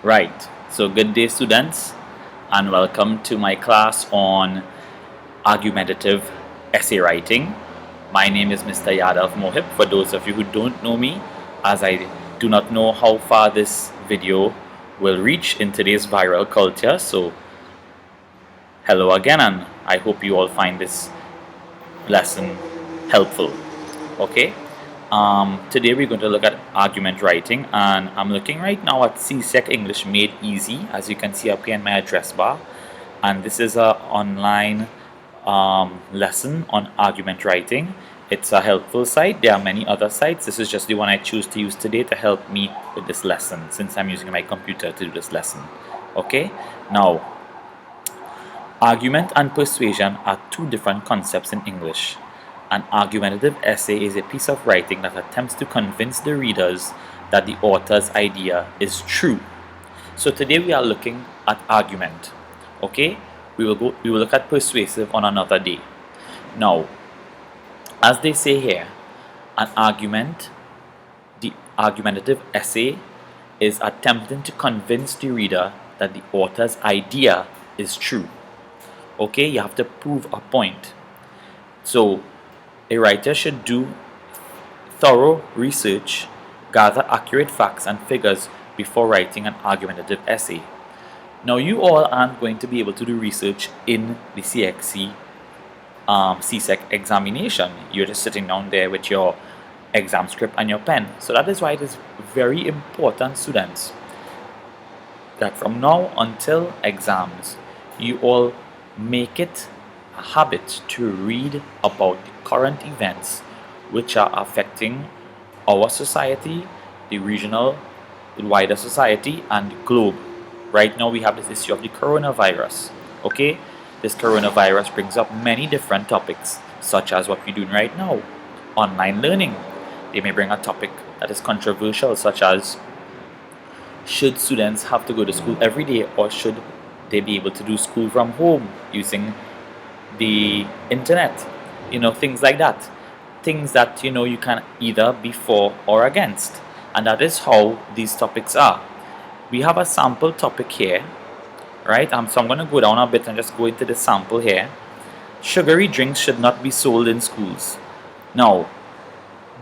Right, so good day students and welcome to my class on argumentative essay writing. My name is Mr. Yadav Mohib. For those of you who don't know me, as I do not know how far this video will reach in today's viral culture, so hello again, and I hope you all find this lesson helpful. Okay, today we're going to look at argument writing, and I'm looking right now at CSEC English Made Easy, as you can see up here in my address bar, and this is an online lesson on argument writing. It's a helpful site. There are many other sites. This is just the one I choose to use today to help me with this lesson, since I'm using my computer to do this lesson. Okay, now argument and persuasion are two different concepts in English. An argumentative essay is a piece of writing that attempts to convince the readers that the author's idea is true. So today we are looking at argument. Okay, we will look at persuasive on another day. Now, as they say here, an argument, the argumentative essay, is attempting to convince the reader that the author's idea is true. Okay, you have to prove a point. So a writer should do thorough research, gather accurate facts and figures before writing an argumentative essay. Now, you all aren't going to be able to do research in the CSEC examination. You're just sitting down there with your exam script and your pen. So that is why it is very important, students, that from now until exams, you all make it a habit to read about the current events which are affecting our society, the regional, the wider society, and the globe. Right now we have this issue of the coronavirus. Okay, this coronavirus brings up many different topics, such as what we're doing right now, online learning. They may bring a topic that is controversial, such as should students have to go to school every day, or should they be able to do school from home using the internet, things like that, things that you can either be for or against, and that is how these topics are. We have a sample topic here, right? So I'm going to go down a bit and just go into the sample here. Sugary drinks should not be sold in schools. Now,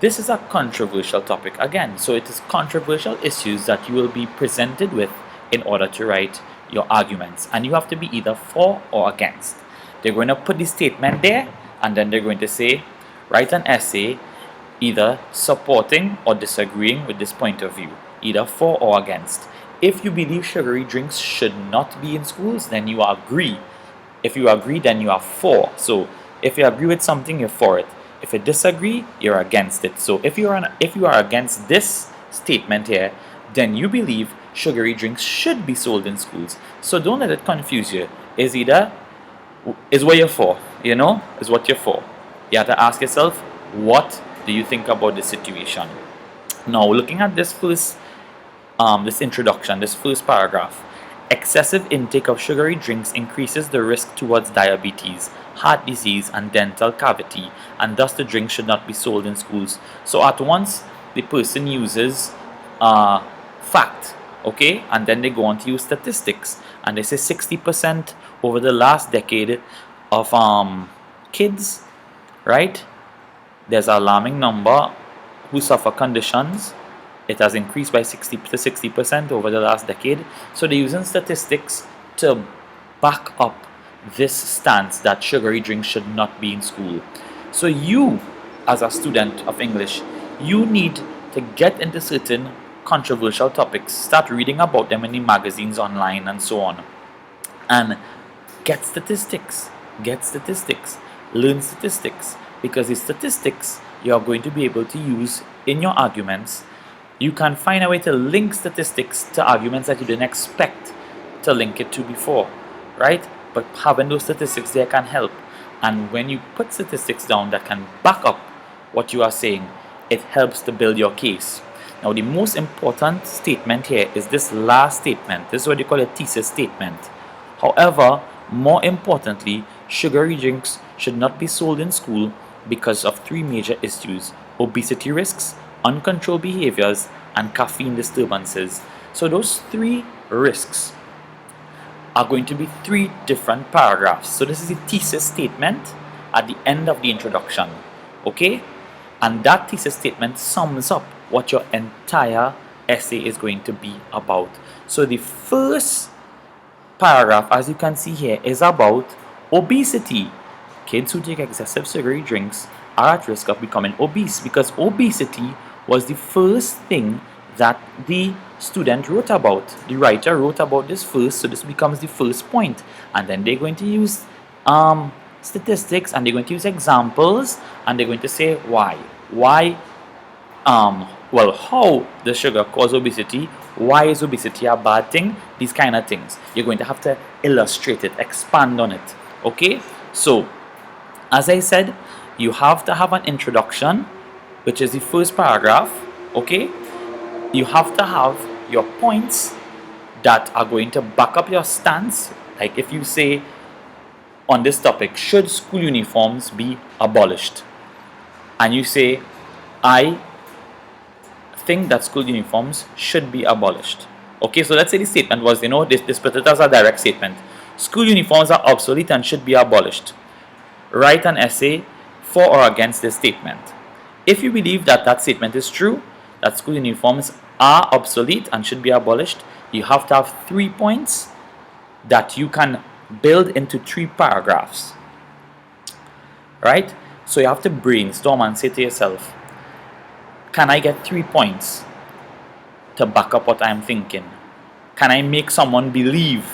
this is a controversial topic again, so it is controversial issues that you will be presented with in order to write your arguments, and you have to be either for or against. They're going to put the statement there, and then they're going to say, write an essay either supporting or disagreeing with this point of view, either for or against. If you believe sugary drinks should not be in schools, then you agree. If you agree, then you are for. So if you agree with something, you're for it. If you disagree, you're against it. So if you are against this statement here, then you believe sugary drinks should be sold in schools. So don't let it confuse you. Is what you're for, is what you're for. You have to ask yourself, what do you think about the situation? Now, looking at this first, this introduction, this first paragraph, excessive intake of sugary drinks increases the risk towards diabetes, heart disease, and dental cavity, and thus the drink should not be sold in schools. So at once, the person uses fact, okay, and then they go on to use statistics, and they say 60% over the last decade of kids, right? There's an alarming number who suffer conditions. It has increased by 60% over the last decade. So they're using statistics to back up this stance that sugary drinks should not be in school. So you, as a student of English, you need to get into certain controversial topics, start reading about them in the magazines online and so on, and get statistics, learn statistics, because the statistics you are going to be able to use in your arguments. You can find a way to link statistics to arguments that you didn't expect to link it to before, right? But having those statistics there can help. And when you put statistics down that can back up what you are saying, it helps to build your case. Now, the most important statement here is this last statement. This is what you call a thesis statement. However, more importantly, sugary drinks should not be sold in school because of three major issues: obesity risks, uncontrolled behaviors, and caffeine disturbances. So those 3 risks are going to be 3 different paragraphs. So this is a thesis statement at the end of the introduction, okay? And that thesis statement sums up what your entire essay is going to be about. So the first paragraph, as you can see here, is about obesity. Kids who take excessive sugary drinks are at risk of becoming obese, because obesity was the first thing that the student wrote about. The writer wrote about this first, so this becomes the first point. And then they're going to use statistics, and they're going to use examples, and they're going to say why. Well, how does sugar cause obesity? Why is obesity a bad thing? These kind of things. You're going to have to illustrate it, expand on it. Okay? So, as I said, you have to have an introduction, which is the first paragraph. Okay? You have to have your points that are going to back up your stance. Like if you say on this topic, should school uniforms be abolished? And you say, I think that school uniforms should be abolished. Okay, so let's say the statement was, this put it as a direct statement. School uniforms are obsolete and should be abolished. Write an essay for or against this statement. If you believe that that statement is true, that school uniforms are obsolete and should be abolished, you have to have 3 points that you can build into 3 paragraphs. Right? So you have to brainstorm and say to yourself, can I get 3 points to back up what I'm thinking? Can I make someone believe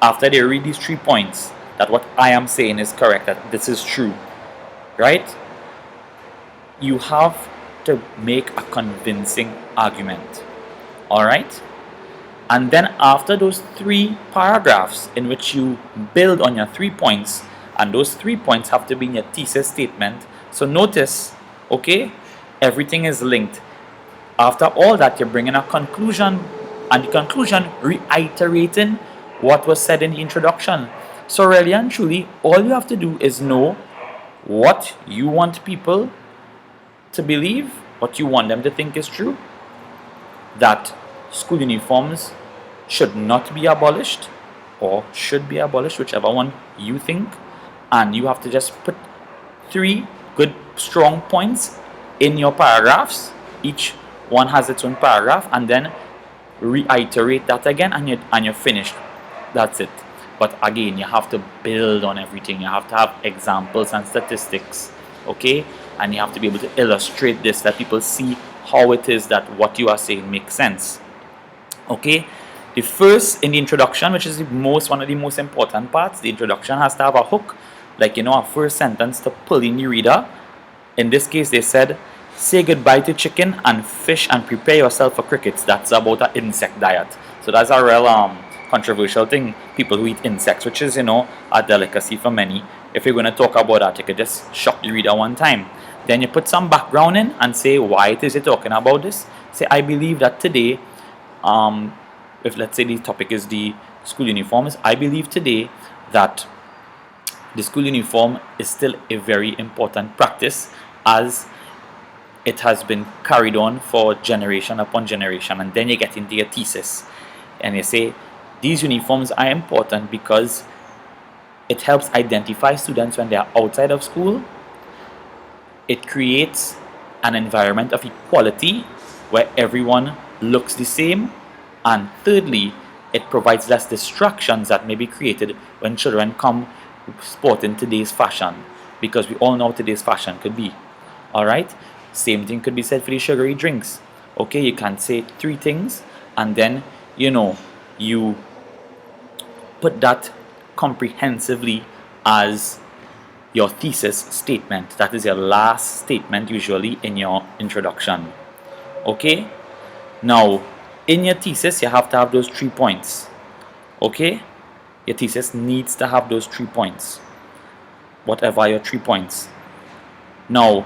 after they read these 3 points that what I am saying is correct, that this is true? Right? You have to make a convincing argument. Alright? And then after those 3 paragraphs in which you build on your 3 points, and those 3 points have to be in your thesis statement. So notice, okay, everything is linked. After all that, you're bringing a conclusion, and the conclusion reiterating what was said in the introduction. So really and truly, all you have to do is know what you want people to believe, what you want them to think is true, that school uniforms should not be abolished or should be abolished, whichever one you think, and you have to just put 3 good strong points in your paragraphs. Each one has its own paragraph, and then reiterate that again, and you're finished. That's it. But again, you have to build on everything. You have to have examples and statistics, okay? And you have to be able to illustrate this, that people see how it is that what you are saying makes sense. Okay? The first, in the introduction, which is one of the most important parts, the introduction has to have a hook, like a first sentence to pull in the reader. In this case, they said, say goodbye to chicken and fish and prepare yourself for crickets. That's about an insect diet. So that's a real controversial thing, people who eat insects, which is, a delicacy for many. If you're going to talk about that, you could just shock the reader one time. Then you put some background in and say why it is you're talking about this. Say, I believe that today, if let's say the topic is the school uniforms, I believe today that the school uniform is still a very important practice, as it has been carried on for generation upon generation. And then you get into your thesis and you say, these uniforms are important because it helps identify students when they are outside of school. It creates an environment of equality where everyone looks the same. And thirdly, it provides less distractions that may be created when children come sporting today's fashion, because we all know today's fashion could be. Alright? Same thing could be said for the sugary drinks. Okay, you can say 3 things, and then you put that comprehensively as your thesis statement. That is your last statement usually in your introduction. Okay? Now, in your thesis, you have to have those 3 points. Okay? Your thesis needs to have those 3 points. Whatever are your 3 points. Now,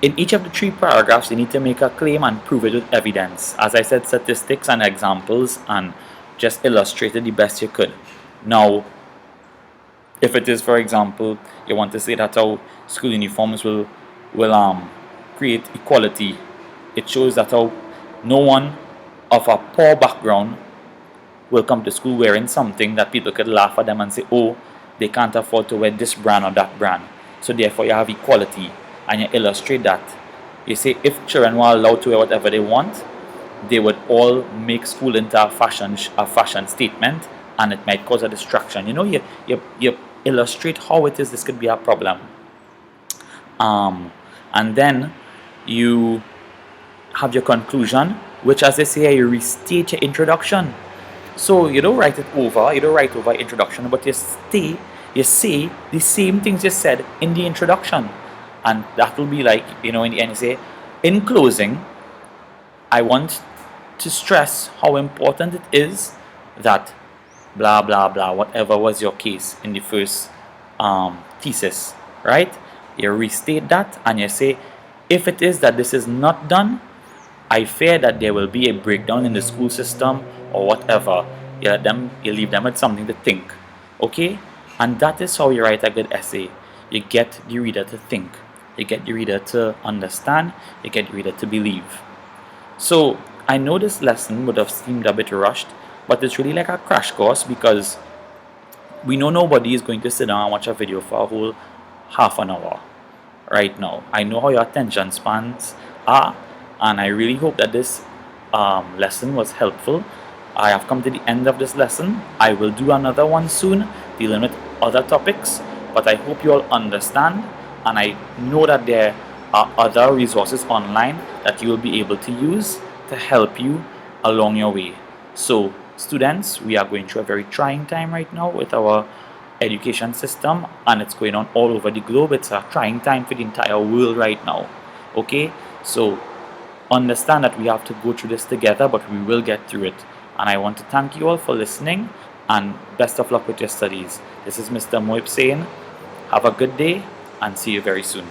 in each of the 3 paragraphs, you need to make a claim and prove it with evidence. As I said, statistics and examples, and just illustrate it the best you could. Now, if it is, for example, you want to say that how school uniforms will create equality, it shows that how No one of a poor background will come to school wearing something that people could laugh at them and say, oh, they can't afford to wear this brand or that brand. So therefore you have equality, and you illustrate that. You say if children were allowed to wear whatever they want, they would all make school into a fashion statement, and it might cause a distraction. You illustrate how it is this could be a problem. And then you have your conclusion, which, as they say, you restate your introduction. So you don't write over introduction, but you say the same things you said in the introduction. And that will be like, in the end you say, in closing, I want to stress how important it is that blah blah blah, whatever was your case in the first thesis, right? You restate that and you say, if it is that this is not done, I fear that there will be a breakdown in the school system or whatever. You leave them with something to think. Okay? And that is how you write a good essay. You get the reader to think. You get the reader to understand. You get the reader to believe. So I know this lesson would have seemed a bit rushed, but it's really like a crash course, because we know nobody is going to sit down and watch a video for a whole half an hour right now. I know how your attention spans are, and I really hope that this lesson was helpful. I have come to the end of this lesson. I will do another one soon dealing with other topics, but I hope you all understand, and I know that there are other resources online that you will be able to use to help you along your way. So students, we are going through a very trying time right now with our education system, and it's going on all over the globe. It's a trying time for the entire world right now. Okay, so understand that we have to go through this together, but we will get through it. And I want to thank you all for listening, and best of luck with your studies. This is Mr. Moib saying, have a good day and see you very soon.